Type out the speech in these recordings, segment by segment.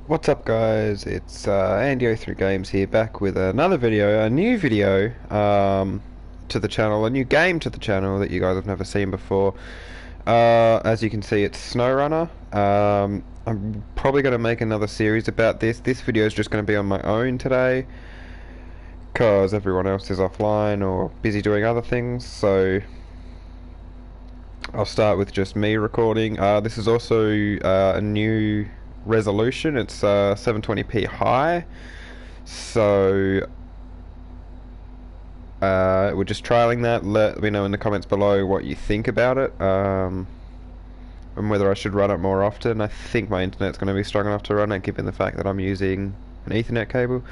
What's up, guys? It's Andy03 Games here, back with another video, a new video to the channel, a new game to the channel that you guys have never seen before. As you can see, it's Snowrunner. I'm probably going to make another series about this. This video is just going to be on my own today, because everyone else is offline or busy doing other things, so I'll start with just me recording. This is also a new resolution. It's 720p high, so we're just trialing that. Let me know in the comments below what you think about it, and whether I should run it more often. I think my internet's going to be strong enough to run it, given the fact that I'm using an Ethernet cable.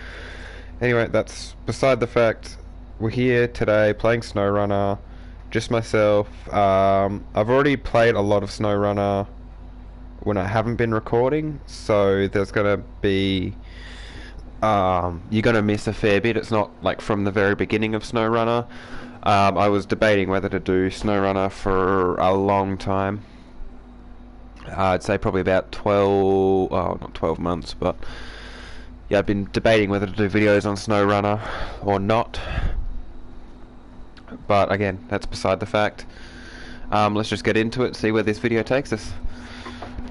Anyway, that's beside the fact. We're here today playing Snowrunner, just myself. I've already played a lot of Snowrunner when I haven't been recording, so there's gonna be you're gonna miss a fair bit. It's not like from the very beginning of Snowrunner. I was debating whether to do Snowrunner for a long time. I'd say probably about 12, oh, not 12 months, but yeah, I've been debating whether to do videos on Snowrunner or not. But again, that's beside the fact. Let's just get into it, see where this video takes us.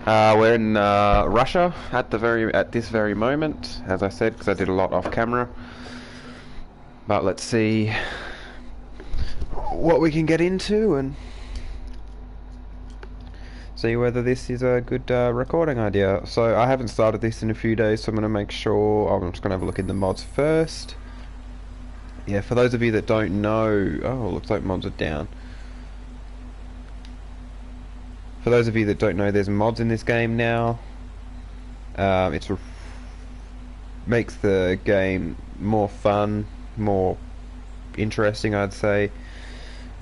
We're in Russia at this very moment, as I said, because I did a lot off camera. But let's see what we can get into and see whether this is a good recording idea. So I haven't started this in a few days, so I'm going to make sure. I'm just going to have a look in the mods first. Yeah, for those of you that don't know, oh, looks like mods are down. For those of you that don't know, there's mods in this game now. It makes the game more fun, more interesting, I'd say,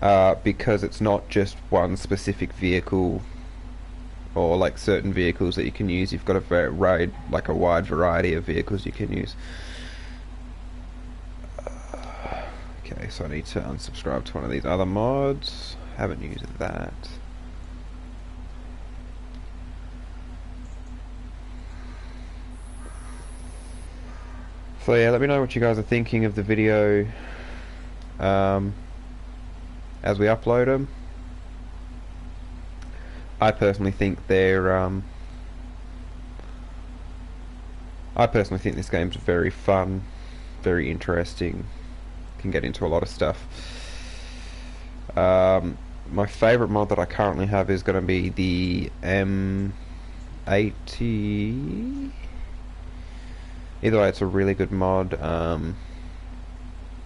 because it's not just one specific vehicle or like certain vehicles that you can use. You've got a wide variety of vehicles you can use. Okay, so I need to unsubscribe to one of these other mods. Haven't used that. So yeah, let me know what you guys are thinking of the video as we upload them. I personally think this game's very fun, very interesting. Can get into a lot of stuff. My favourite mod that I currently have is going to be the M80. Either way, it's a really good mod.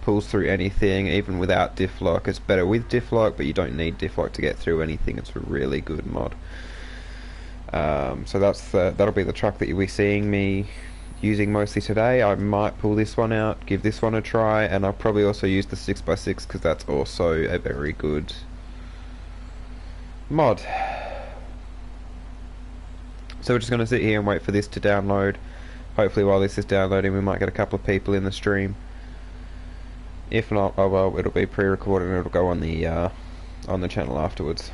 Pulls through anything, even without diff lock. It's better with diff lock, but you don't need diff lock to get through anything. It's a really good mod. So that'll be the truck that you'll be seeing me using mostly today. I might pull this one out, give this one a try, and I'll probably also use the 6x6 because that's also a very good mod. So we're just going to sit here and wait for this to download. Hopefully while this is downloading we might get a couple of people in the stream. If not, oh well, it'll be pre-recorded and it'll go on the channel afterwards.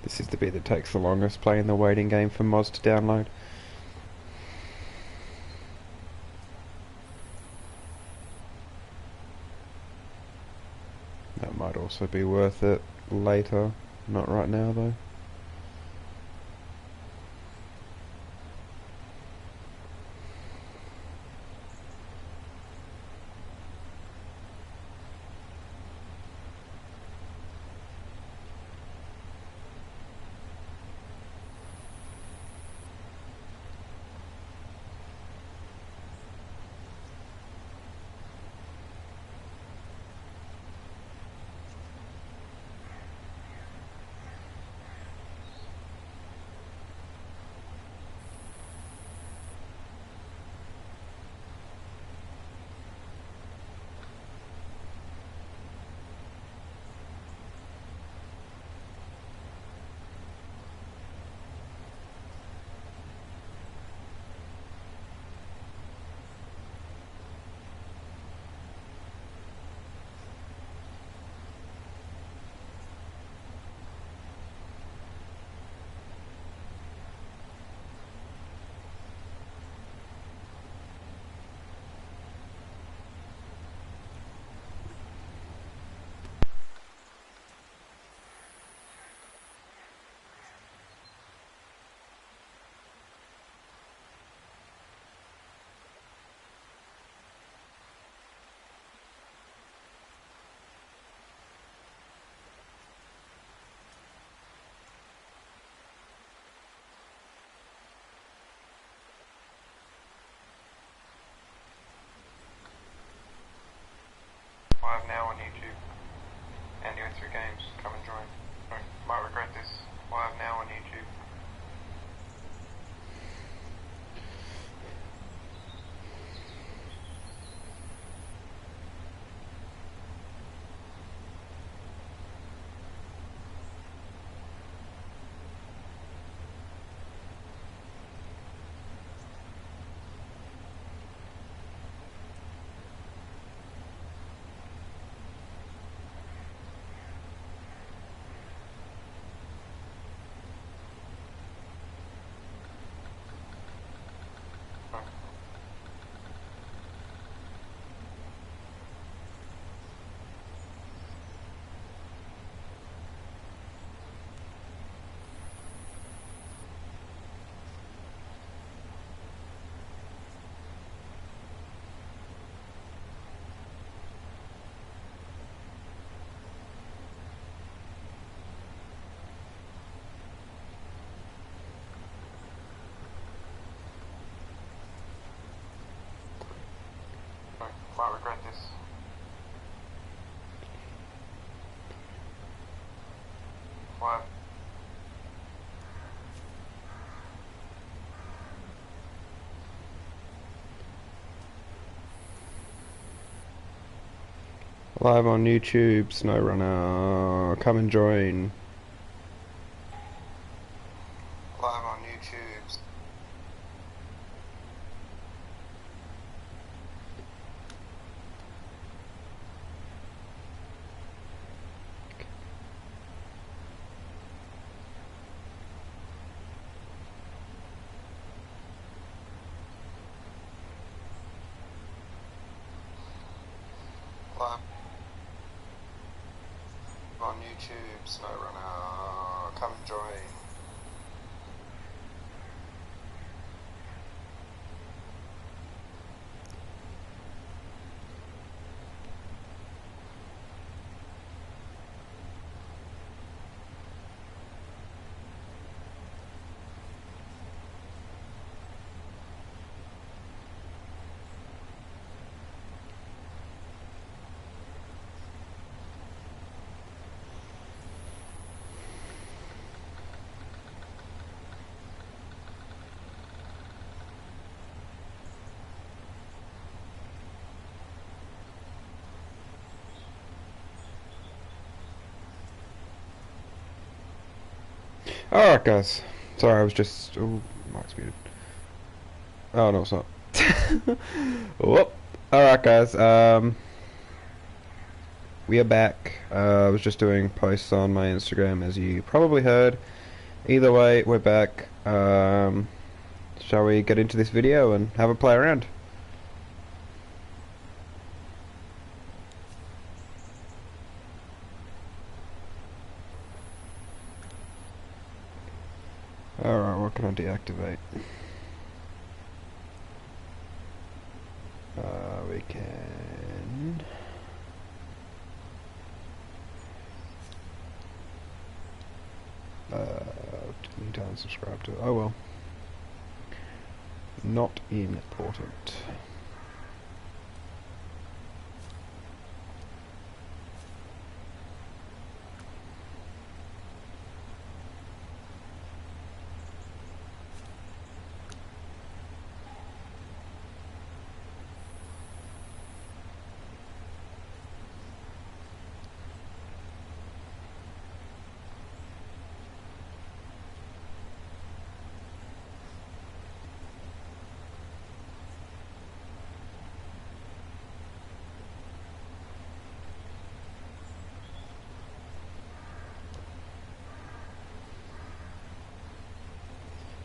This is the bit that takes the longest, playing the waiting game for mods to download. That might also be worth it later, not right now though. through games, come and join. You might regret this live now on YouTube. Might regret this. Why? Live on YouTube, Snowrunner, come and join. Live on YouTube. Live on YouTube, Snowrunner, come and join. Alright guys, sorry I was just, oh, mic's muted. Oh no it's not. Whoop. Alright guys, we are back. I was just doing posts on my Instagram as you probably heard. Either way, we're back. Shall we get into this video and have a play around? Alright, what can I deactivate? We can... didn't unsubscribe to it. Oh well. Not important.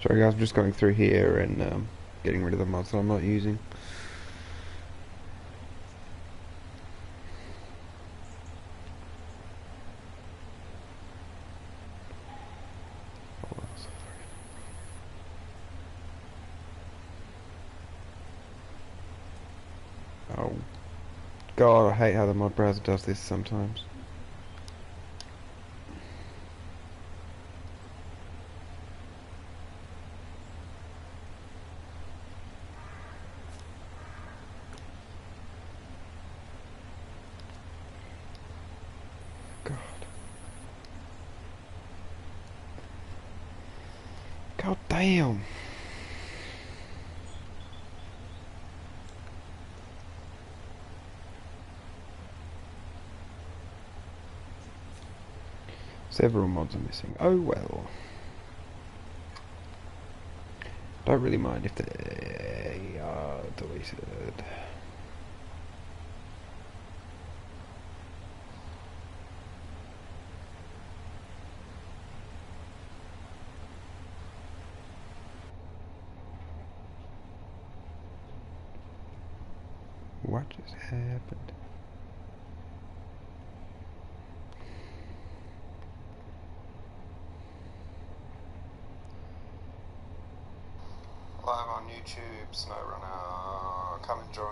Sorry guys, I'm just going through here and getting rid of the mods that I'm not using. Oh god, I hate how the mod browser does this sometimes. God. God damn. Several mods are missing. Oh well. Don't really mind if they are deleted. What just happened? Live on YouTube, Snowrunner, come and join.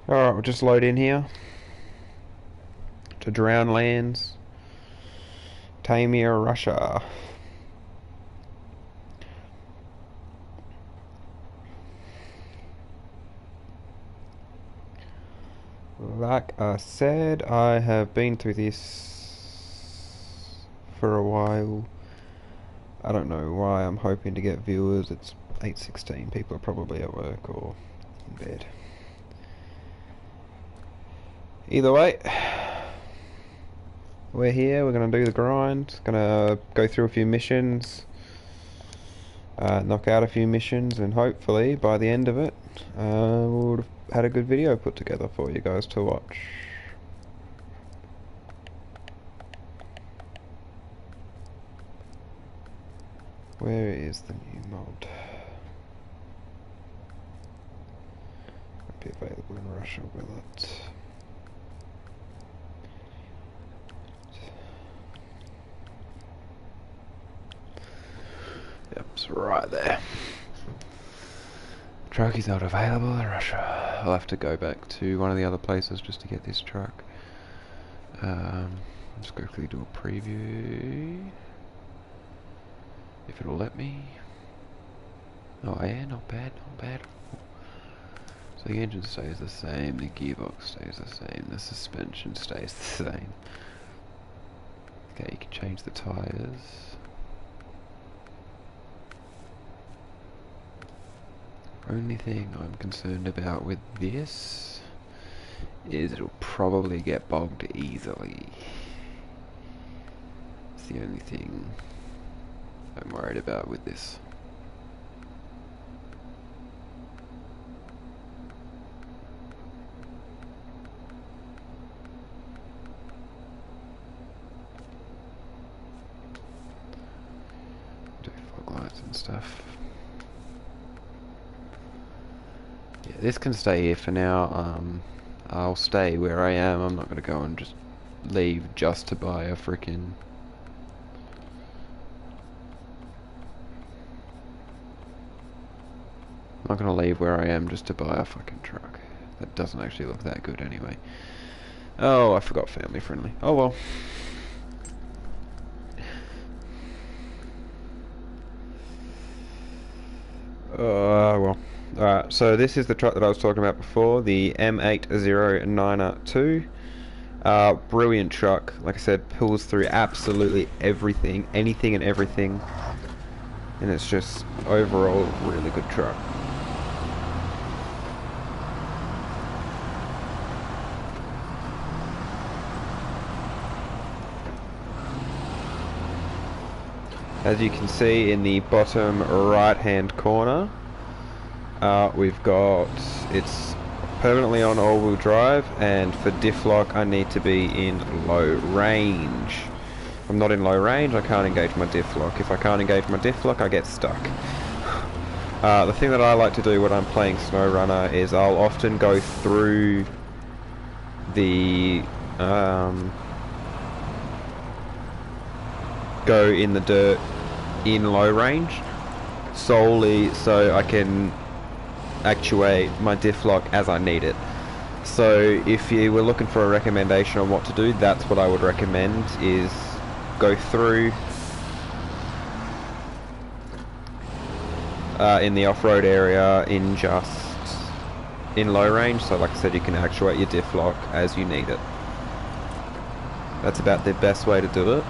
Alright, we'll just load in here to Drownlands, Tamir, Russia. Like I said, I have been through this for a while. I don't know why I'm hoping to get viewers. It's 8:16. People are probably at work or in bed. Either way, we're here. We're going to do the grind. Going to go through a few missions, knock out a few missions, and hopefully by the end of it, we'll have had a good video put together for you guys to watch. Where is the new mod? Won't be available in Russia, will it? Yep, it's right there. Truck is not available in Russia. I'll have to go back to one of the other places just to get this truck. Let's quickly do a preview. If it'll let me. Oh yeah, not bad, not bad. So the engine stays the same, the gearbox stays the same, the suspension stays the same. Okay, you can change the tyres. Only thing I'm concerned about with this is it'll probably get bogged easily. It's the only thing I'm worried about with this. Do fog lights and stuff. Yeah, this can stay here for now. I'll stay where I am. I'm not going to go and just leave just to buy a frickin' I'm not going to leave where I am just to buy a fucking truck. That doesn't actually look that good anyway. Oh, I forgot family friendly. Oh well. Well. Alright, so this is the truck that I was talking about before, the M8092. Brilliant truck. Like I said, pulls through absolutely everything, anything and everything. And it's just overall really good truck. As you can see in the bottom right hand corner, we've got, it's permanently on all-wheel drive, and for diff lock I need to be in low range. If I'm not in low range, I can't engage my diff lock. If I can't engage my diff lock, I get stuck. The thing that I like to do when I'm playing Snowrunner is I'll often go through the go in the dirt in low range solely so I can actuate my diff lock as I need it. So if you were looking for a recommendation on what to do, that's what I would recommend, is go through in the off-road area in just in low range, so like I said, you can actuate your diff lock as you need it. That's about the best way to do it.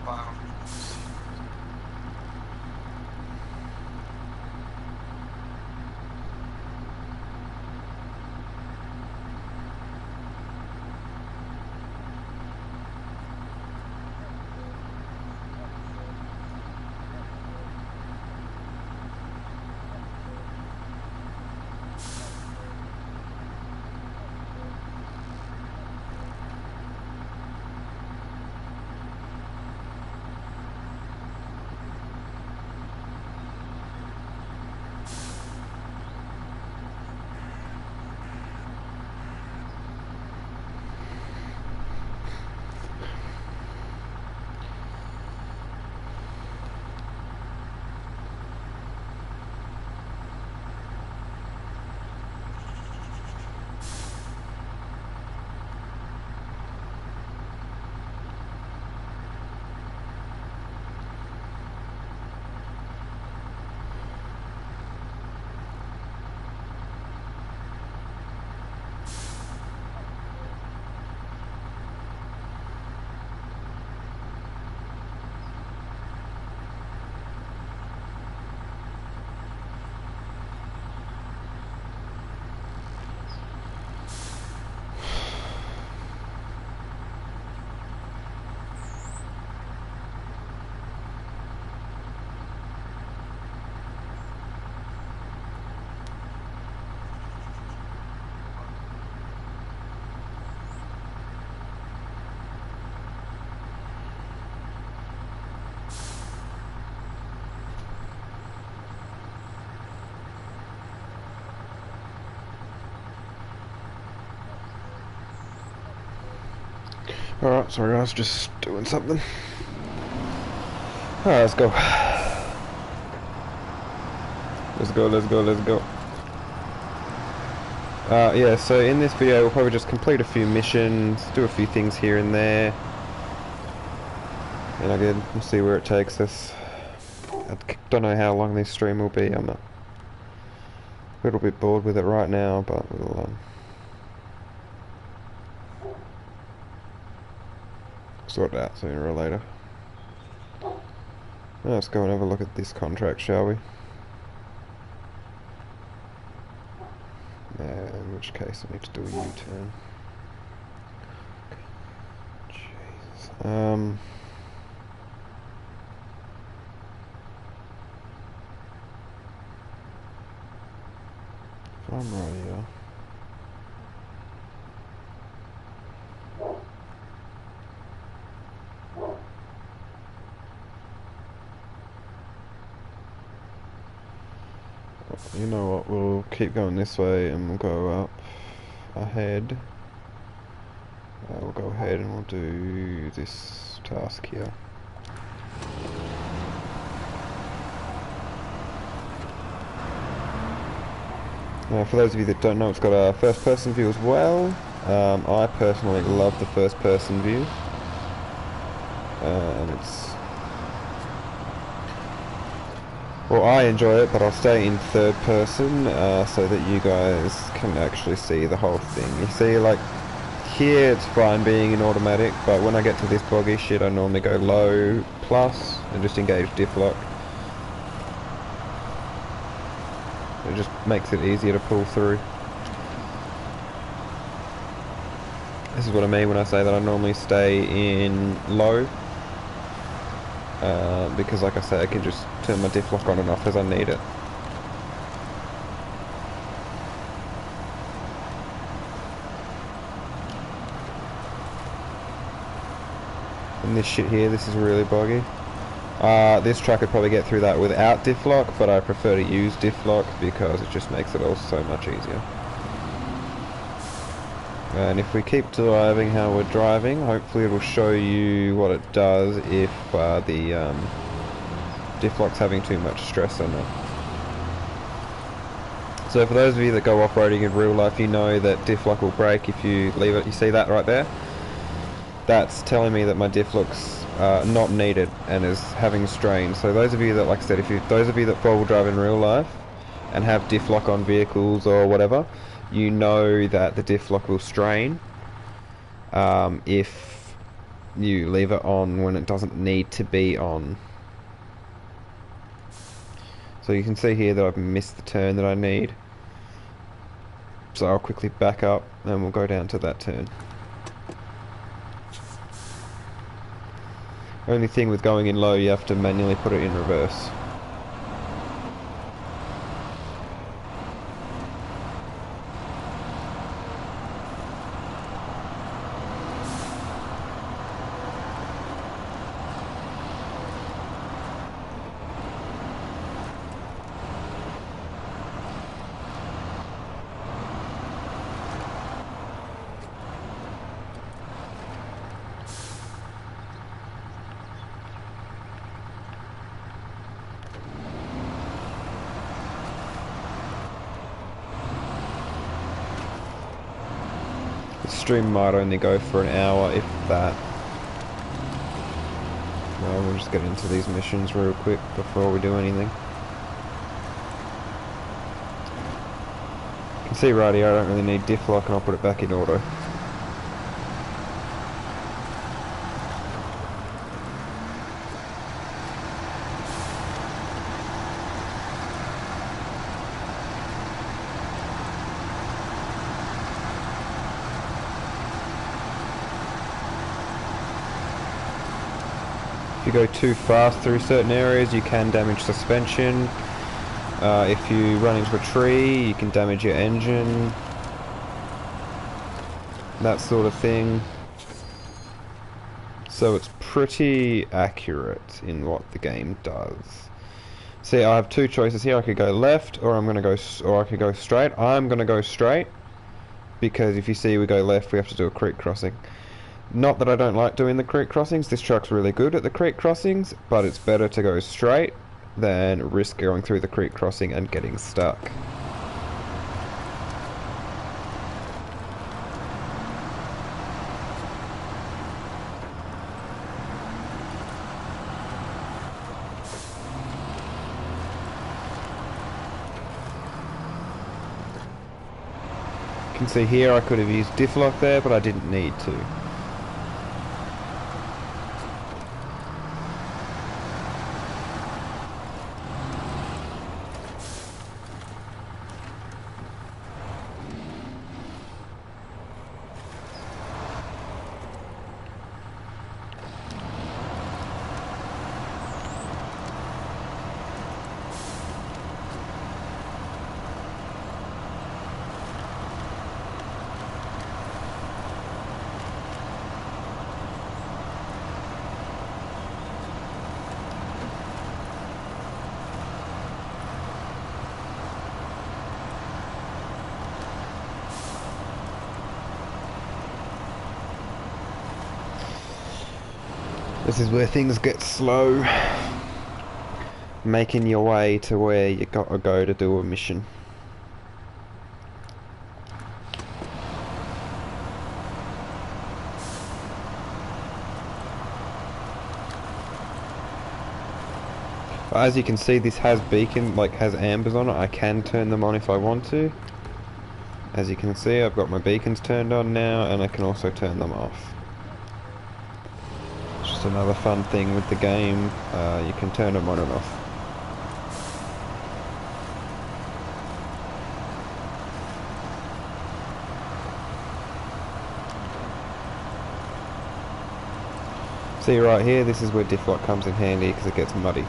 Wow. Alright, sorry guys, just doing something. Alright, let's go. Let's go, let's go, let's go. Yeah, so in this video we'll probably just complete a few missions, do a few things here and there. And again, we'll see where it takes us. I don't know how long this stream will be, I'm a little bit bored with it right now, but we'll sort it out sooner or later. Let's go and have a look at this contract, shall we? In which case I need to do a U-turn. Jesus. If I'm right here. You know what, we'll keep going this way and we'll go up ahead. We'll go ahead and we'll do this task here. For those of you that don't know, it's got a first person view as well. I personally love the first person view. And it's... well, I enjoy it, but I'll stay in third person so that you guys can actually see the whole thing. You see, like, here it's fine being in automatic, but when I get to this boggy shit, I normally go low, plus, and just engage diff lock. It just makes it easier to pull through. This is what I mean when I say that I normally stay in low. Because like I say, I can just turn my diff lock on and off as I need it. And this shit here, this is really boggy. This truck could probably get through that without diff lock, but I prefer to use diff lock because it just makes it all so much easier. And if we keep driving how we're driving, hopefully it'll show you what it does if the diff lock's having too much stress on it. So for those of you that go off-roading in real life, you know that diff lock will break if you leave it. You see that right there? That's telling me that my diff lock's not needed and is having strain. So those of you that, like I said, those of you that four-wheel drive in real life and have diff lock on vehicles or whatever, you know that the diff lock will strain if you leave it on when it doesn't need to be on. So you can see here that I've missed the turn that I need. So I'll quickly back up and we'll go down to that turn. Only thing with going in low, you have to manually put it in reverse. The stream might only go for an hour, if that. Well, we'll just get into these missions real quick before we do anything. You can see right here I don't really need diff lock and I'll put it back in auto. If you go too fast through certain areas, you can damage suspension. If you run into a tree, you can damage your engine. That sort of thing. So it's pretty accurate in what the game does. See, I have two choices here. I could go left, or I could go straight. I'm gonna go straight because if you see we go left, we have to do a creek crossing. Not that I don't like doing the creek crossings, this truck's really good at the creek crossings, but it's better to go straight than risk going through the creek crossing and getting stuck. You can see here I could have used diff lock there, but I didn't need to. This is where things get slow. Making your way to where you gotta go to do a mission. But as you can see, this has has ambers on it. I can turn them on if I want to. As you can see, I've got my beacons turned on now, and I can also turn them off. Just another fun thing with the game, you can turn them on and off. See right here, this is where diff lock comes in handy because it gets muddy.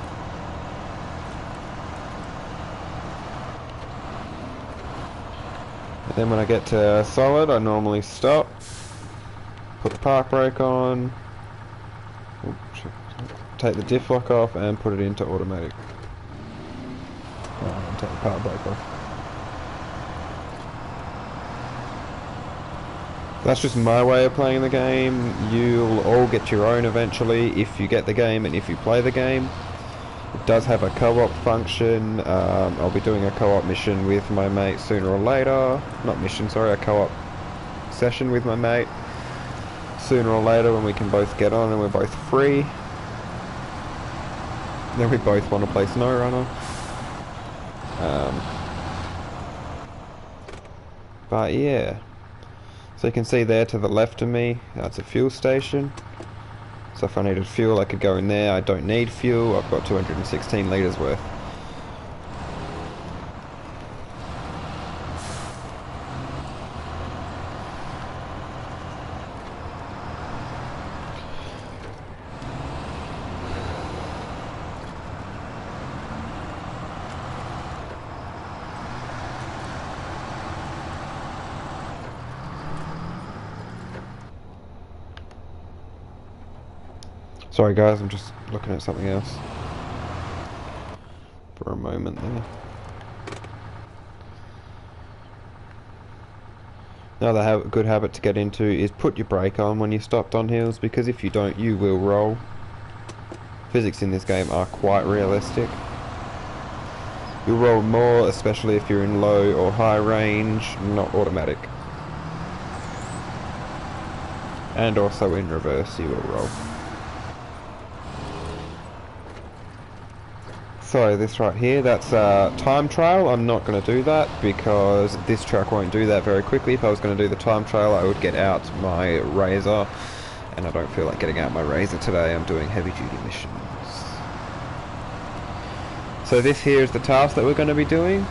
And then when I get to solid, I normally stop, put the park brake on, take the diff lock off and put it into automatic. And take the power brake off. That's just my way of playing the game. You'll all get your own eventually if you get the game and if you play the game. It does have a co-op function. I'll be doing a co-op mission with my mate sooner or later. Not mission, sorry, a co-op session with my mate sooner or later when we can both get on and we're both free. Then we both want to play Snowrunner. But yeah. So you can see there to the left of me, that's a fuel station. So if I needed fuel I could go in there. I don't need fuel, I've got 216 litres worth. Sorry guys, I'm just looking at something else for a moment there. Another good habit to get into is put your brake on when you're stopped on hills, because if you don't, you will roll. Physics in this game are quite realistic. You'll roll more, especially if you're in low or high range, not automatic. And also in reverse you will roll. So this right here, that's time trial. I'm not going to do that because this track won't do that very quickly. If I was going to do the time trial I would get out my razor, and I don't feel like getting out my razor today. I'm doing heavy duty missions. So this here is the task that we're going to be doing.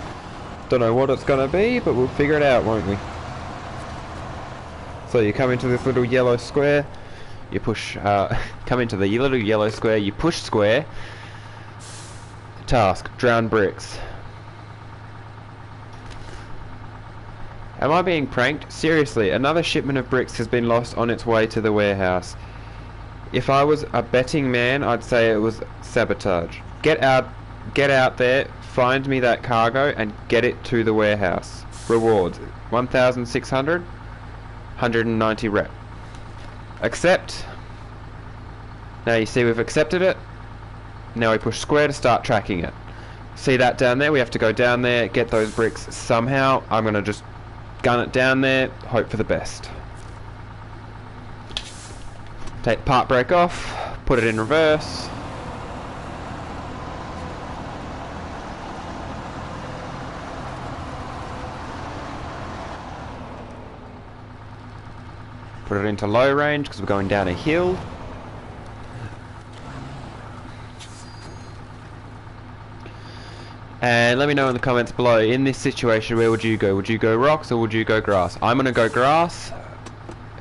Don't know what it's going to be, but we'll figure it out, won't we? So you come into this little yellow square, you push, come into the little yellow square, you push square. Task, drown bricks. Am I being pranked? Seriously, another shipment of bricks has been lost on its way to the warehouse. If I was a betting man, I'd say it was sabotage. Get out there, find me that cargo and get it to the warehouse. Rewards, 1,600, 190 rep. Accept. Now you see we've accepted it. Now we push square to start tracking it. See that down there? We have to go down there, get those bricks somehow. I'm going to just gun it down there, hope for the best. Take part brake off, put it in reverse. Put it into low range because we're going down a hill. And let me know in the comments below, in this situation, where would you go? Would you go rocks or would you go grass? I'm going to go grass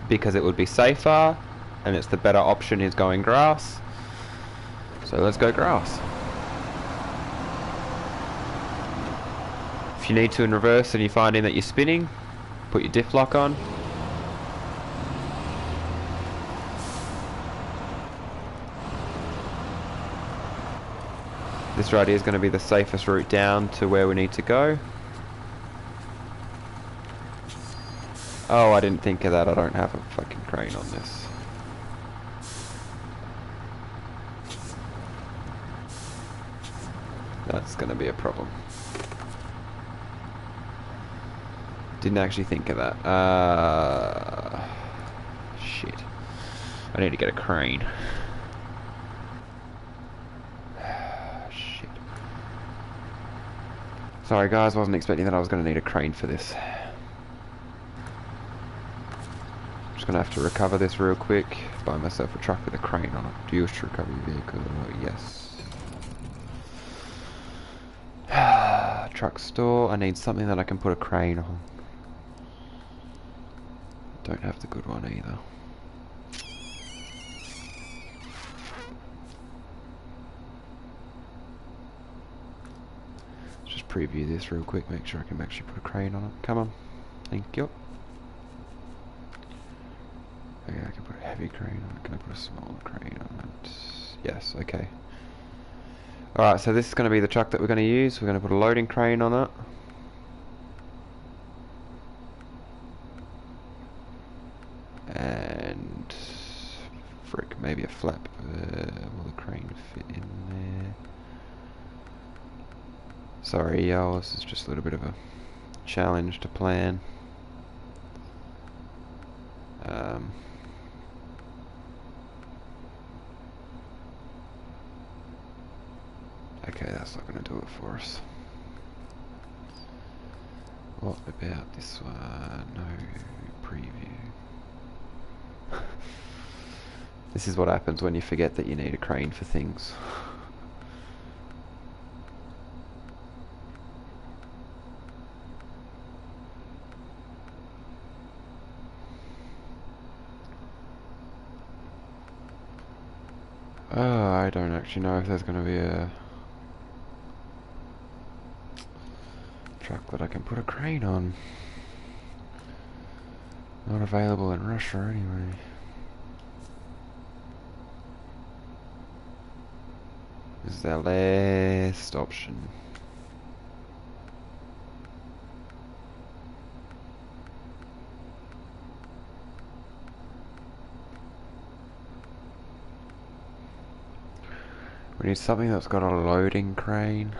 because it would be safer and it's the better option is going grass. So let's go grass. If you need to in reverse and you're finding that you're spinning, put your diff lock on. This right here is going to be the safest route down to where we need to go. Oh, I didn't think of that. I don't have a fucking crane on this. That's going to be a problem. Didn't actually think of that. Shit. I need to get a crane. Sorry guys, wasn't expecting that I was going to need a crane for this. Just going to have to recover this real quick. Buy myself a truck with a crane on it. Do you wish to recover your vehicle? Yes. Truck store. I need something that I can put a crane on. Don't have the good one either. Preview this real quick, make sure I can actually put a crane on it. Come on. Thank you. Okay, I can put a heavy crane on it. Can I put a small crane on it? Yes, okay. Alright, so this is going to be the truck that we're going to use. We're going to put a loading crane on it. And... frick, maybe a flap. Will the crane fit in there? Sorry, y'all, this is just a little bit of a challenge to plan. Okay, that's not going to do it for us. What about this one? No preview. This is what happens when you forget that you need a crane for things. I don't actually know if there's going to be a truck that I can put a crane on. Not available in Russia anyway. This is our last option. We need something that's got a loading crane,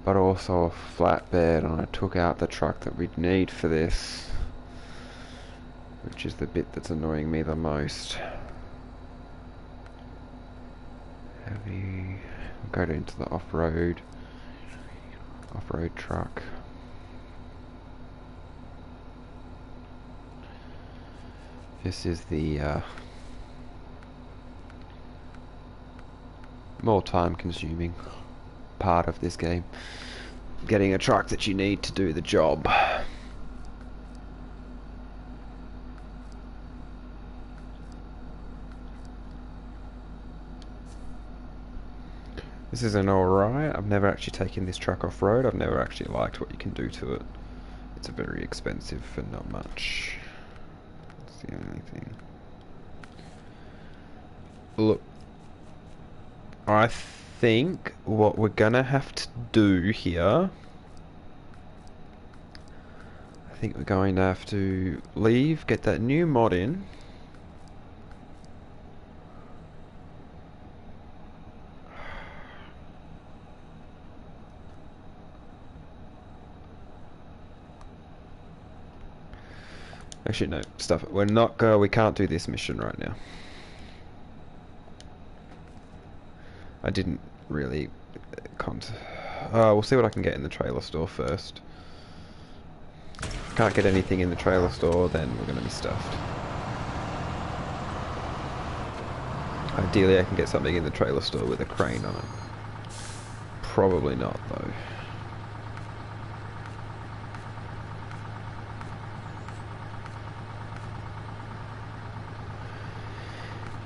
but also a flatbed, and I took out the truck that we'd need for this, which is the bit that's annoying me the most. Heavy. We'll go into the off-road truck. This is the more time-consuming part of this game. Getting a truck that you need to do the job. This is an alright. I've never actually taken this truck off-road. I've never actually liked what you can do to it. It's a very expensive for not much. That's the only thing. Look, I think what we're gonna have to do here, I think we're going to have to leave, get that new mod in. Actually, no, stuff it. We're not we can't do this mission right now. I didn't really we'll see what I can get in the trailer store first. If I can't get anything in the trailer store, then we're gonna be stuffed. Ideally I can get something in the trailer store with a crane on it. Probably not though.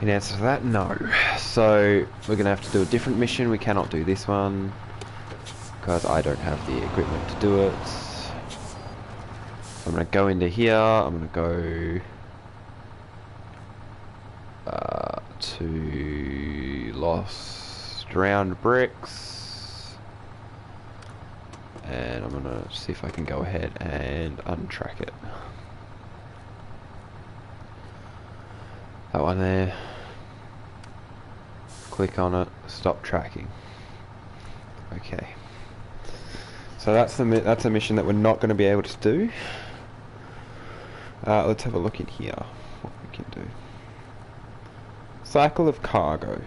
In answer to that, no. So we're going to have to do a different mission. We cannot do this one because I don't have the equipment to do it. So I'm going to go into here. I'm going to go to Lost Drowned Bricks, and I'm going to see if I can go ahead and untrack it. That one there. Click on it, stop tracking. Okay. So that's a mission that we're not going to be able to do. Let's have a look in here. What we can do. Cycle of cargo.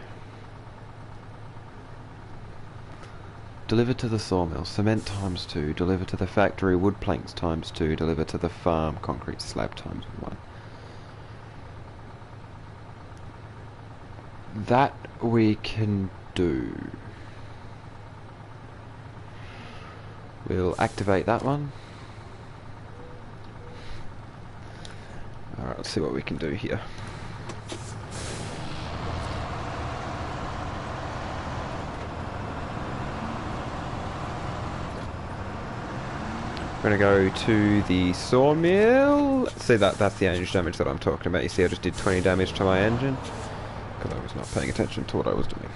Deliver to the sawmill, cement ×2. Deliver to the factory, wood planks ×2. Deliver to the farm, concrete slab ×1. That we can do. We'll activate that one. Alright, let's see what we can do here. We're going to go to the sawmill. See, that's the engine damage that I'm talking about. You see I just did 20 damage to my engine. because I was not paying attention to what I was doing.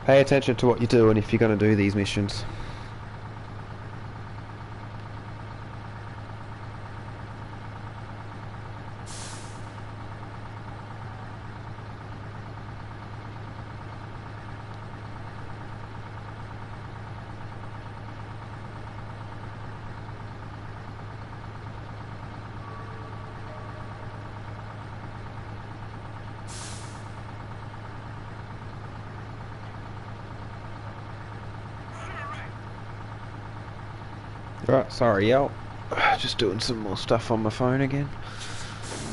Pay attention to what you're doing if you're going to do these missions. Right, sorry, y'all. Just doing some more stuff on my phone again.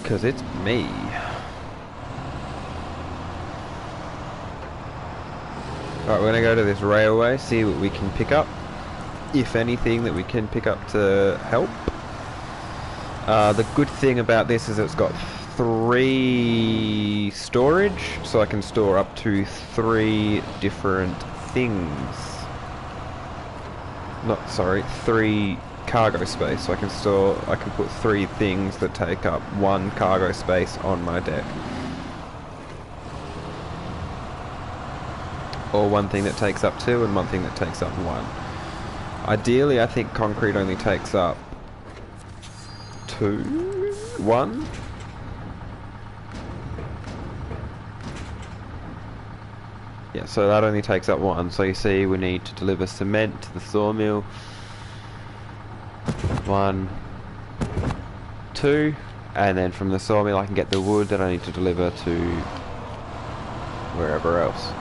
Because it's me. Right, we're going to go to this railway, see what we can pick up. If anything that we can pick up to help. The good thing about this is it's got 3 storage, so I can store up to 3 different things. Not, sorry, 3 cargo space, so I can put 3 things that take up 1 cargo space on my deck. Or 1 thing that takes up 2 and 1 thing that takes up 1. Ideally, I think concrete only takes up 2? 1? Yeah, so that only takes up 1. So you see we need to deliver cement to the sawmill. 1, 2, and then from the sawmill I can get the wood that I need to deliver to wherever else.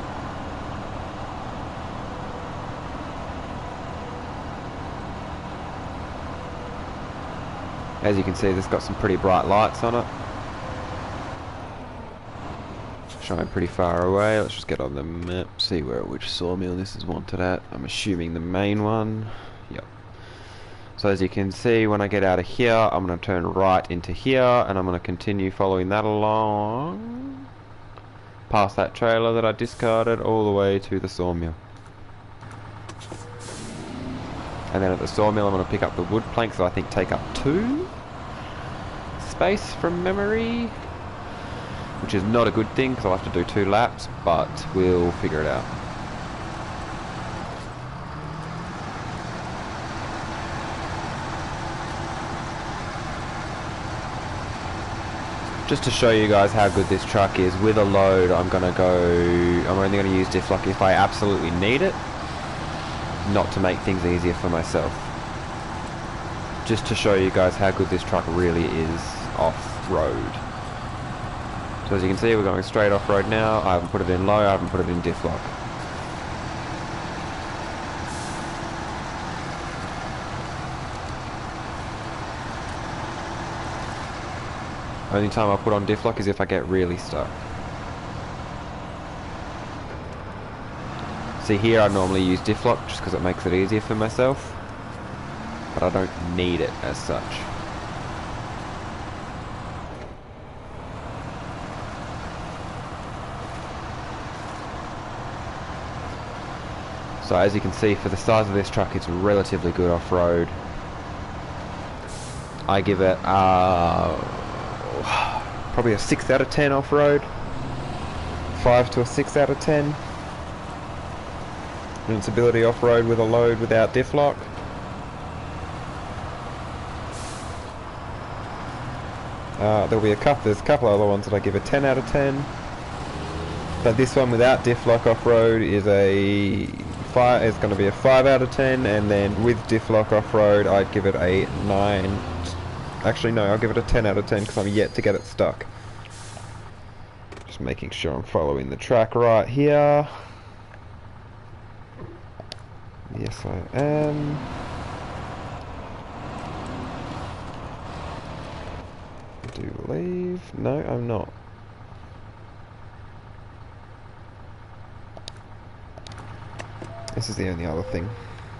As you can see, this got some pretty bright lights on it. Showing pretty far away. Let's just get on the map, see which sawmill this is wanted at. I'm assuming the main one. Yep. So as you can see, when I get out of here, I'm going to turn right into here, and I'm going to continue following that along, past that trailer that I discarded, all the way to the sawmill. And then at the sawmill, I'm going to pick up the wood planks that I think take up 2 space from memory. Which is not a good thing, because I'll have to do 2 laps, but we'll figure it out. Just to show you guys how good this truck is, with a load I'm only going to use diff lock if I absolutely need it, not to make things easier for myself. Just to show you guys how good this truck really is off-road. So as you can see, we're going straight off-road now. I haven't put it in low, I haven't put it in diff lock. Only time I put on diff lock is if I get really stuck. See here, I normally use diff lock just because it makes it easier for myself, but I don't need it as such. So as you can see, for the size of this truck, it's relatively good off-road. I give it probably a 6 out of 10 off-road. 5 to a 6 out of 10. And its ability off-road with a load without diff lock. There's a couple other ones that I give a 10 out of 10. But this one without diff lock off-road is it's going to be a 5 out of 10, and then with diff lock off-road I'd give it a 9. Actually no, I'll give it a 10 out of 10 because I'm yet to get it stuck. Just making sure I'm following the track right here. Yes I am. I do believe. No, I'm not. This is the only other thing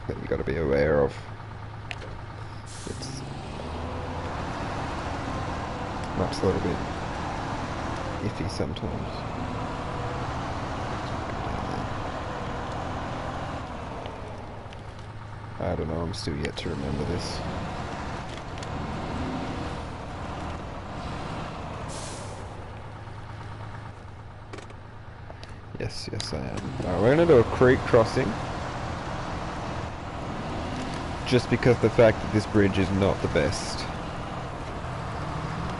that you've got to be aware of. It's map's a little bit iffy sometimes. I don't know, I'm still yet to remember this. Yes, I am. Alright, we're gonna do a creek crossing. Just because the fact that this bridge is not the best.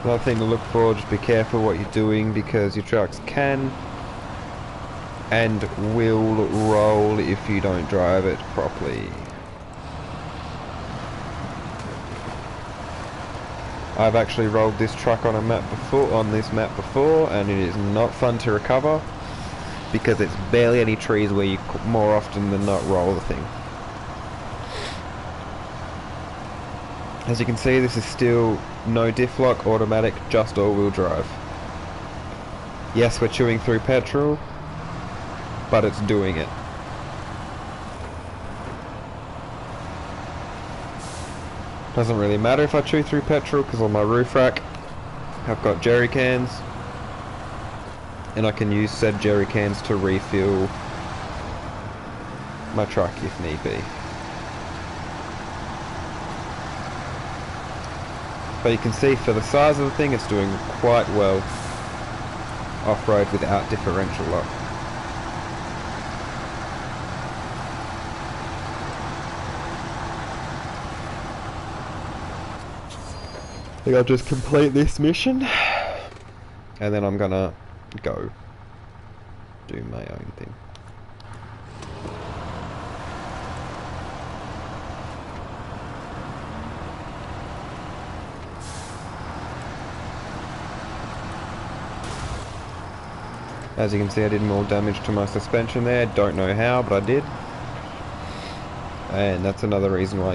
Another thing to look for, just be careful what you're doing because your trucks can and will roll if you don't drive it properly. I've actually rolled this truck on this map before, and it is not fun to recover because it's barely any trees where you more often than not roll the thing. As you can see, this is still no diff lock, automatic, just all-wheel drive. Yes, we're chewing through petrol, but it's doing it. Doesn't really matter if I chew through petrol because on my roof rack I've got jerry cans and I can use said jerry cans to refill my truck if need be. But you can see for the size of the thing it's doing quite well off-road without differential lock. I think I'll just complete this mission and then I'm gonna go do my own thing. As you can see, I did more damage to my suspension there. Don't know how, but I did. And that's another reason why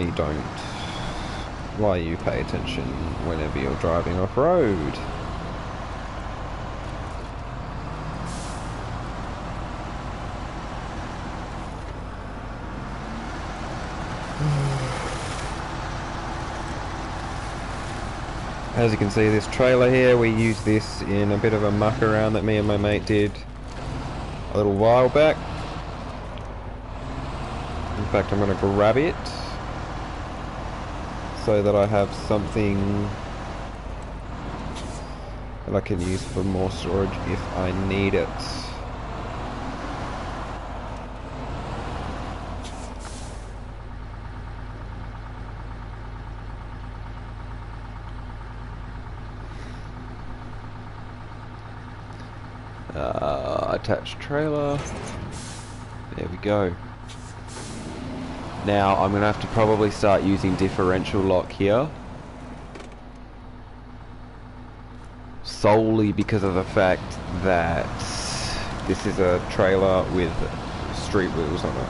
you pay attention whenever you're driving off-road. As you can see, this trailer here, we used this in a bit of a muck around that me and my mate did a little while back. In fact, I'm going to grab it so that I have something that I can use for more storage if I need it. Attached trailer. There we go. Now I'm going to have to probably start using differential lock here. Solely because of the fact that this is a trailer with street wheels on it.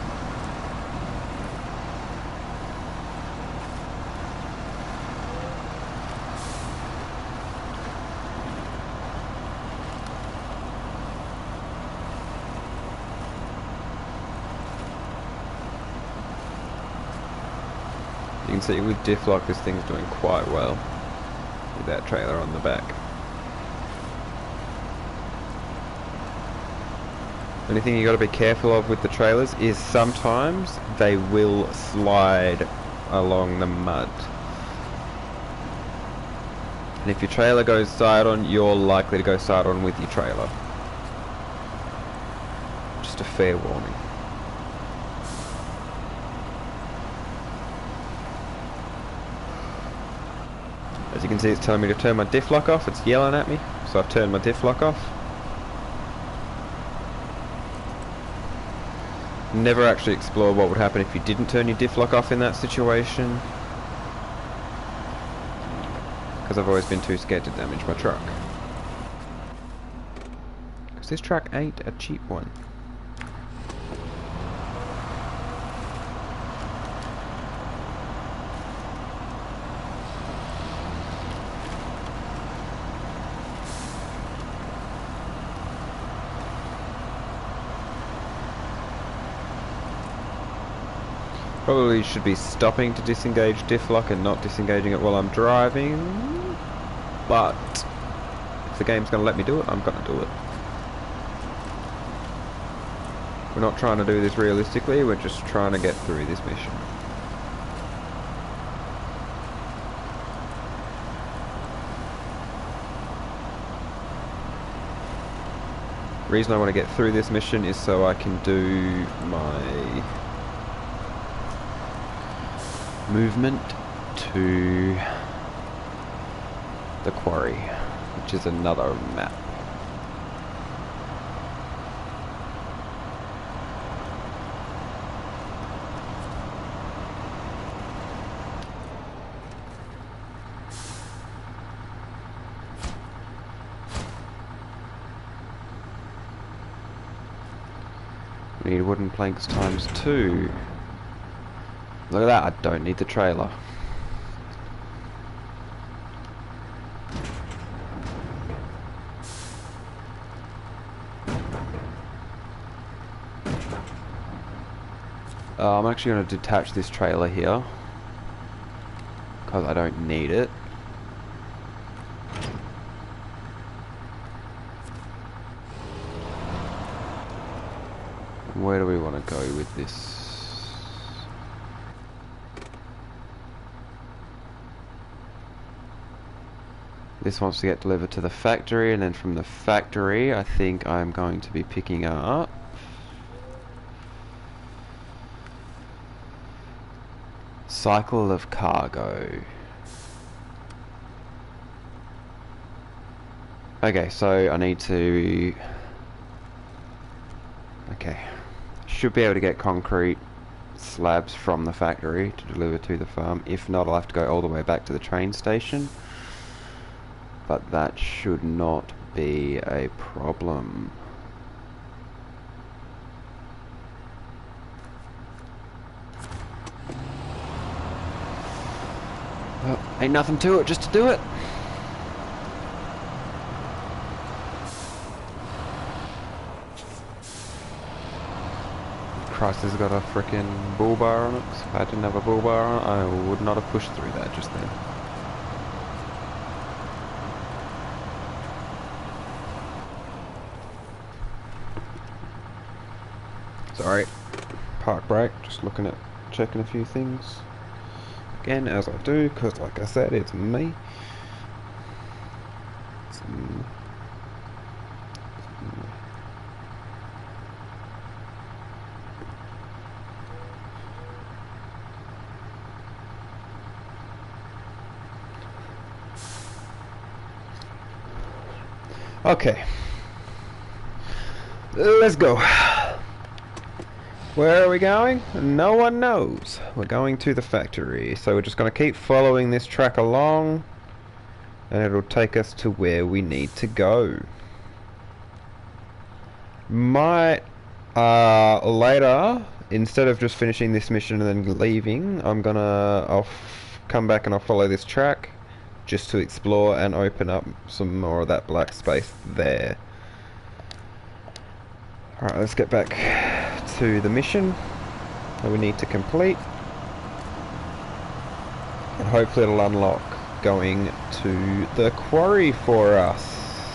You can see with diff lock this thing's doing quite well with that trailer on the back. The only thing you got to be careful of with the trailers is sometimes they will slide along the mud. And if your trailer goes side on, you're likely to go side on with your trailer. Just a fair warning. As you can see, it's telling me to turn my diff lock off. It's yelling at me, so I've turned my diff lock off. Never actually explored what would happen if you didn't turn your diff lock off in that situation, because I've always been too scared to damage my truck. Because this truck ain't a cheap one. Probably should be stopping to disengage diff lock and not disengaging it while I'm driving, but if the game's going to let me do it, I'm going to do it. We're not trying to do this realistically, we're just trying to get through this mission. Reason I want to get through this mission is so I can do my movement to the quarry, which is another map. Need wooden planks ×2. Look at that, I don't need the trailer. I'm actually going to detach this trailer here because I don't need it. Where do we want to go with this? This wants to get delivered to the factory, and then from the factory I think I'm going to be picking up cycle of cargo. Okay, so I need to... Okay. Should be able to get concrete slabs from the factory to deliver to the farm. If not, I'll have to go all the way back to the train station. But that should not be a problem. Well, ain't nothing to it, just to do it. Christ, has got a frickin' bull bar on it. If I didn't have a bull bar on it, I would not have pushed through that just then. Sorry. Park brake, just looking at checking a few things. Again, as I do, because like I said, it's me. Okay. Let's go. Where are we going? No one knows. We're going to the factory. So we're just going to keep following this track along, and it'll take us to where we need to go. Might later, instead of just finishing this mission and then leaving, I'll come back and I'll follow this track just to explore and open up some more of that black space there. Alright, let's get back to the mission that we need to complete, and hopefully it'll unlock going to the quarry for us.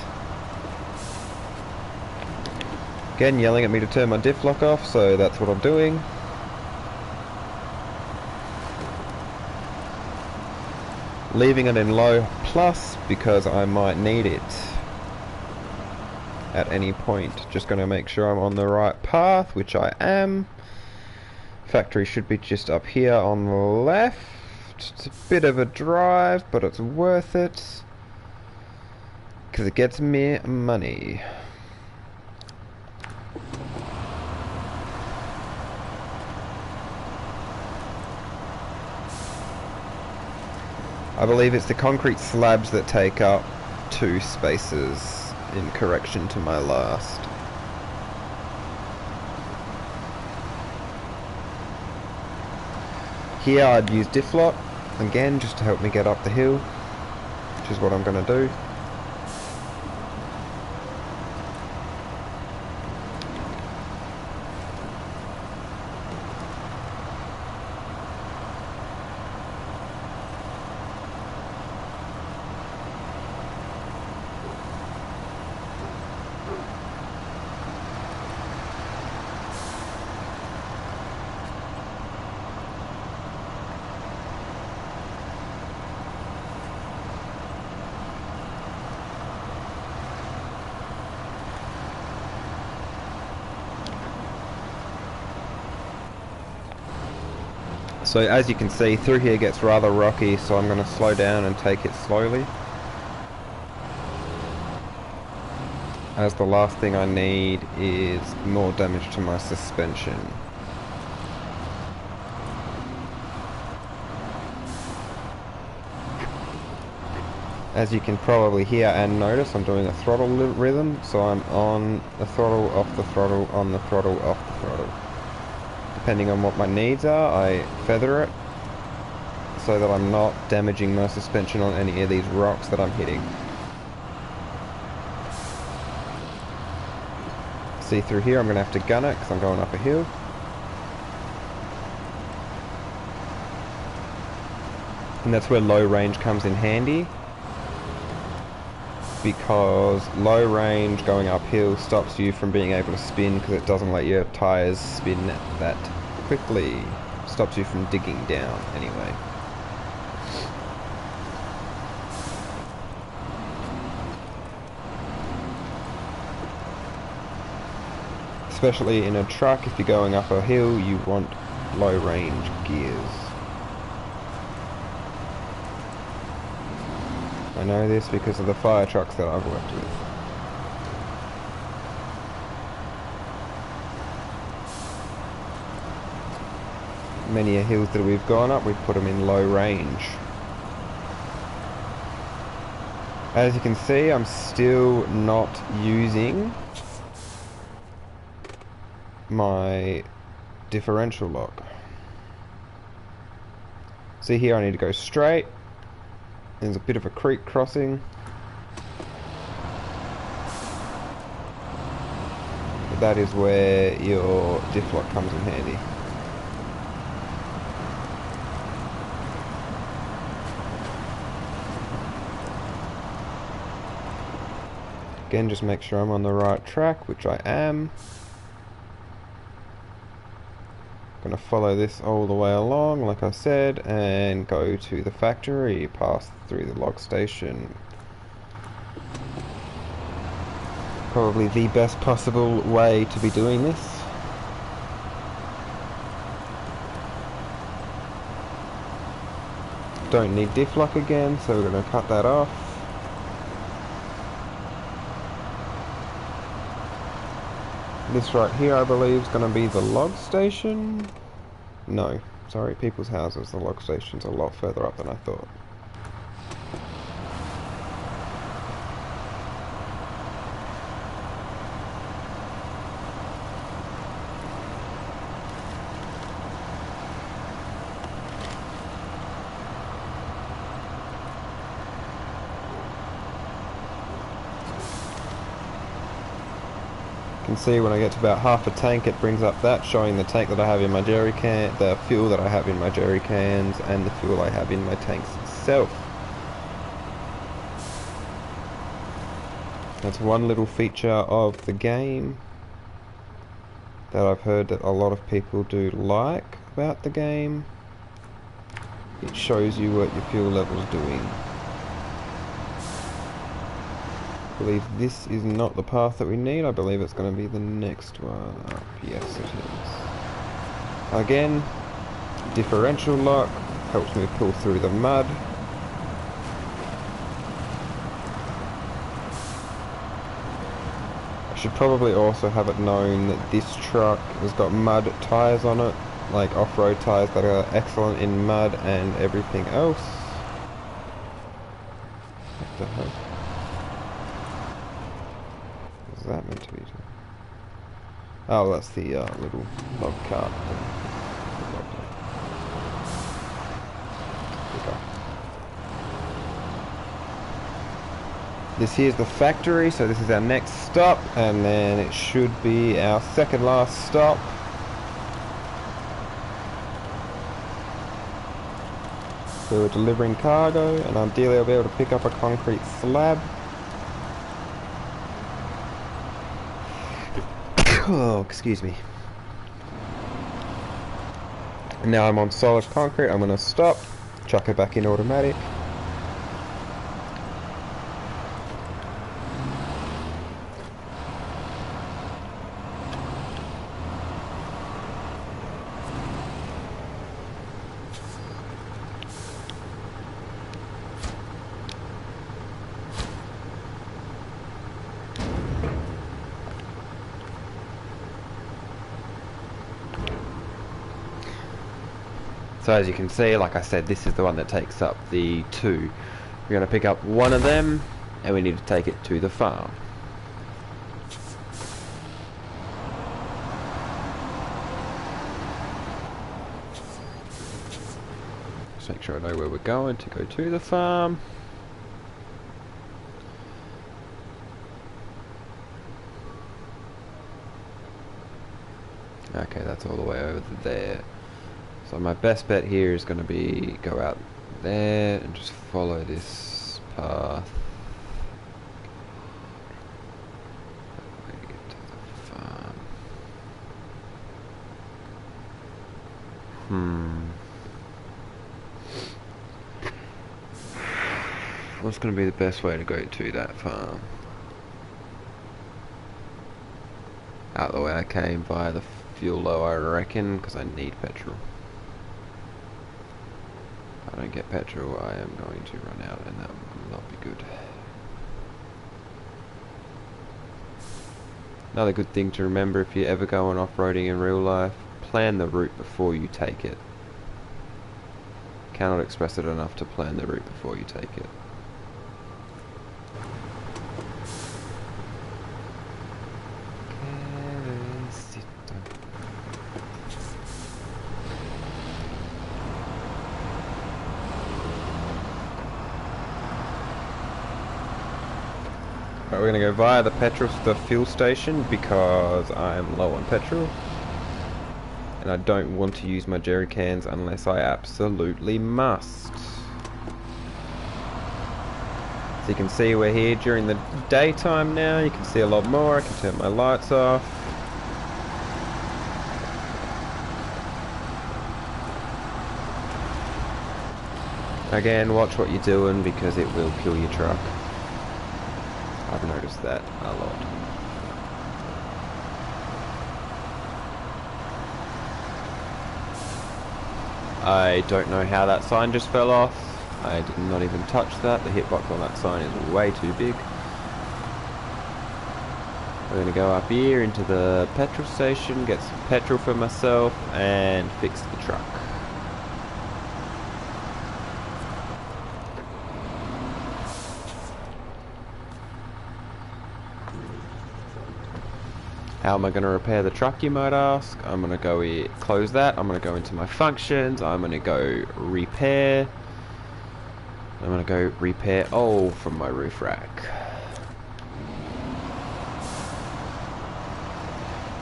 Again, yelling at me to turn my diff lock off, so that's what I'm doing. Leaving it in low plus because I might need it at any point. Just going to make sure I'm on the right path, which I am. Factory should be just up here on the left. It's a bit of a drive, but it's worth it because it gets me money. I believe it's the concrete slabs that take up 2 spaces in correction to my last. Here I'd use diff lock again just to help me get up the hill, which is what I'm going to do. So as you can see, through here gets rather rocky, so I'm going to slow down and take it slowly, as the last thing I need is more damage to my suspension. As you can probably hear and notice, I'm doing a throttle rhythm, so I'm on the throttle, off the throttle, on the throttle, off the throttle. Depending on what my needs are, I feather it so that I'm not damaging my suspension on any of these rocks that I'm hitting. See, through here I'm going to have to gun it because I'm going up a hill. And that's where low range comes in handy, because low range going uphill stops you from being able to spin because it doesn't let your tyres spin that quickly. Stops you from digging down anyway. Especially in a truck, if you're going up a hill, you want low range gears. I know this because of the fire trucks that I've worked with. Many hills that we've gone up, we've put them in low range. As you can see, I'm still not using my differential lock. See here, I need to go straight. There's a bit of a creek crossing. But that is where your diff lock comes in handy. Again, just make sure I'm on the right track, which I am. Gonna follow this all the way along, like I said, and go to the factory, pass through the log station. Probably the best possible way to be doing this. Don't need diff lock again, so we're gonna cut that off. This right here, I believe, is going to be the log station. No, sorry, people's houses. The log station's a lot further up than I thought. You can see when I get to about half a tank, it brings up that, showing the tank that I have in my jerry can, the fuel that I have in my jerry cans, and the fuel I have in my tanks itself. That's one little feature of the game that I've heard that a lot of people do like about the game. It shows you what your fuel level's doing. I believe this is not the path that we need. I believe it's going to be the next one up. Yes, it is. Again, differential lock helps me pull through the mud. I should probably also have it known that this truck has got mud tyres on it, like off-road tyres that are excellent in mud and everything else. What the heck? Is that meant to be? Oh, that's the little log cart thing. This here's the factory, so this is our next stop, and then it should be our second last stop. So we're delivering cargo, and ideally I'll be able to pick up a concrete slab. Oh, excuse me. And now I'm on solid concrete. I'm going to stop, chuck it back in automatic. So as you can see, like I said, this is the one that takes up the 2. We're going to pick up one of them, and we need to take it to the farm. Just make sure I know where we're going to go to the farm. Okay, that's all the way over there. So my best bet here is going to be go out there and just follow this path. Get to the farm. What's going to be the best way to go to that farm? Out the way I came via the fuel low, I reckon, because I need petrol. If I don't get petrol, I am going to run out, and that will not be good. Another good thing to remember if you're ever going off-roading in real life, plan the route before you take it. Cannot express it enough to plan the route before you take it. Right, we're going to go via the fuel station because I'm low on petrol. And I don't want to use my jerry cans unless I absolutely must. So you can see we're here during the daytime now. You can see a lot more. I can turn my lights off. Again, watch what you're doing because it will kill your truck. I've noticed that a lot. I don't know how that sign just fell off. I did not even touch that. The hitbox on that sign is way too big. We're going to go up here into the petrol station, get some petrol for myself, and fix the truck. How am I going to repair the truck, you might ask? I'm going to go here, close that. I'm going to go into my functions. I'm going to go repair. I'm going to go repair all from my roof rack.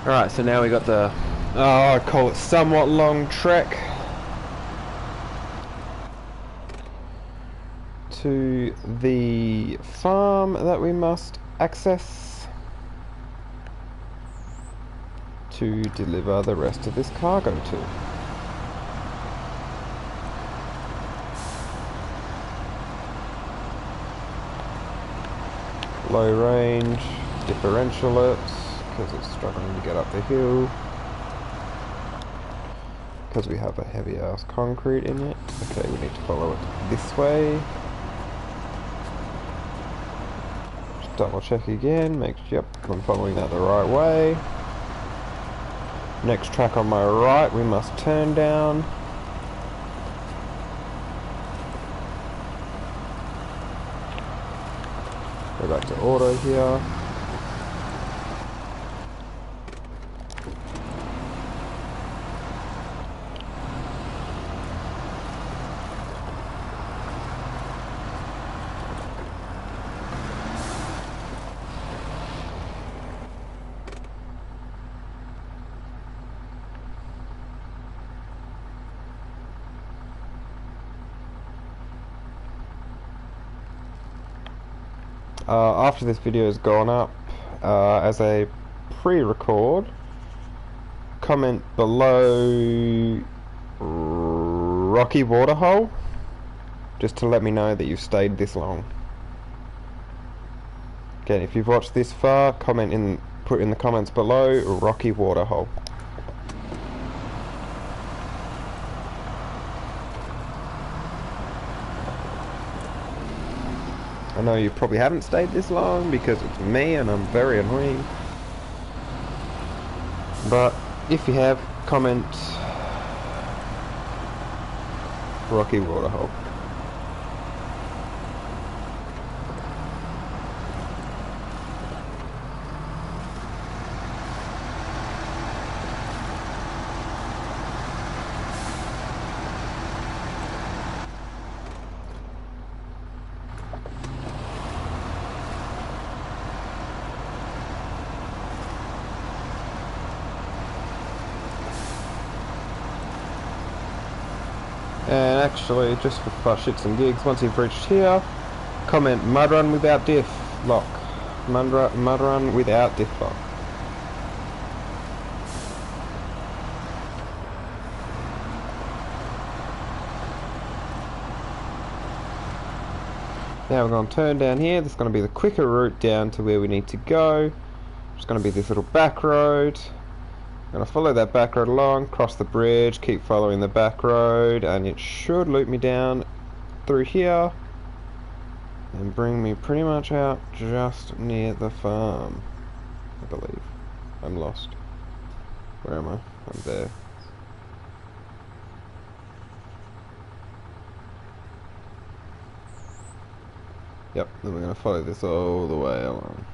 Alright, so now we got the, I call it somewhat long trek to the farm that we must access to deliver the rest of this cargo to. Low range, differential it, because it's struggling to get up the hill. Because we have a heavy ass concrete in it. Okay, we need to follow it this way. Just double check again, make sure, yep, I'm following that the right way. Next track on my right, we must turn down. Go back to auto here. After this video has gone up, as a pre-record, comment below Rocky Waterhole, just to let me know that you've stayed this long. Again, if you've watched this far, put in the comments below Rocky Waterhole. I know you probably haven't stayed this long because it's me and I'm very annoying. But if you have, comment rocky waterhole. And actually, just for shits and gigs, once you've reached here, comment mud run without diff lock. Mud run without diff lock. Now we're going to turn down here. This is going to be the quicker route down to where we need to go. It's going to be this little back road. I'm going to follow that back road along, cross the bridge, keep following the back road, and it should loop me down through here and bring me pretty much out just near the farm, I believe. I'm lost. Where am I? I'm there. Yep, then we're going to follow this all the way along.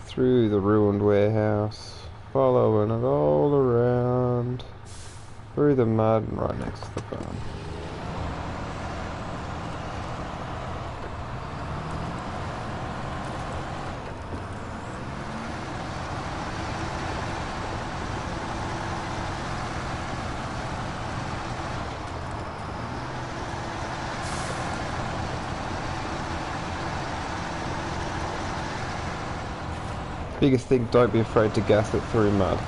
Through the ruined warehouse, following it all around, through the mud and right next to the farm. Biggest thing, don't be afraid to gas it through mud.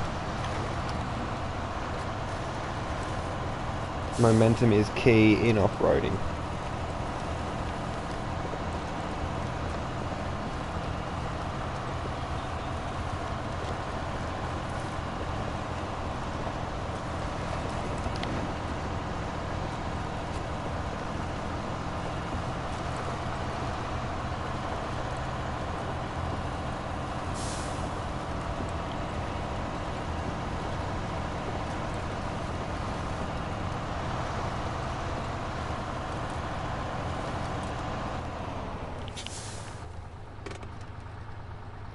Momentum is key in off-roading.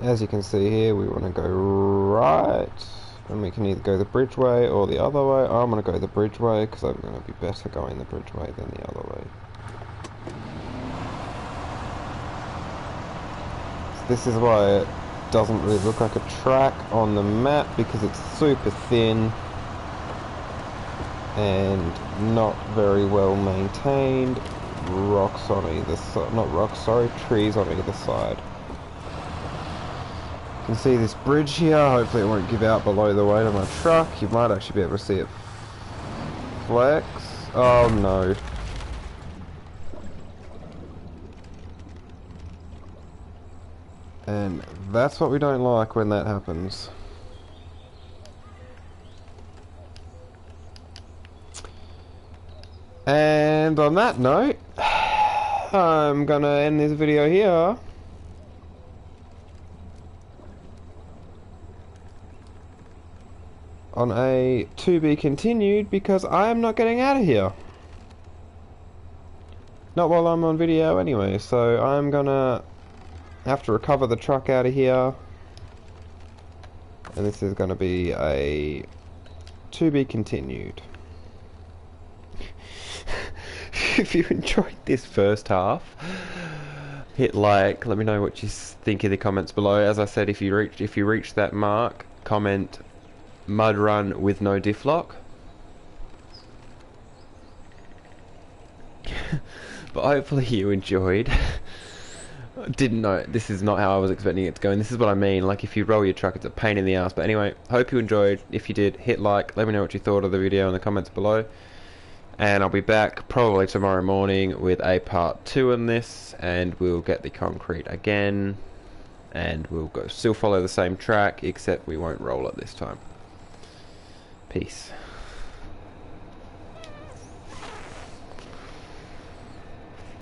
As you can see here, we want to go right, and we can either go the bridge way or the other way. I'm going to go the bridge way because I'm going to be better going the bridge way than the other way. So this is why it doesn't really look like a track on the map, because it's super thin and not very well maintained. Rocks on either side, not rocks, sorry, trees on either side. You can see this bridge here. Hopefully it won't give out below the weight of my truck. You might actually be able to see it flex. Oh no. And that's what we don't like when that happens. And on that note, I'm gonna end this video here. On a to be continued, because I am not getting out of here. Not while I'm on video anyway, so I'm gonna have to recover the truck out of here. And this is gonna be a to be continued. If you enjoyed this first half, hit like, let me know what you think in the comments below. As I said, if you reach that mark, comment mud run with no diff lock. But hopefully you enjoyed. Didn't know, this is not how I was expecting it to go, and this is what I mean, like if you roll your truck it's a pain in the ass. But anyway, hope you enjoyed. If you did, hit like, let me know what you thought of the video in the comments below, and I'll be back probably tomorrow morning with a part 2 in this, and we'll get the concrete again, and we'll still follow the same track, except we won't roll it this time. Peace.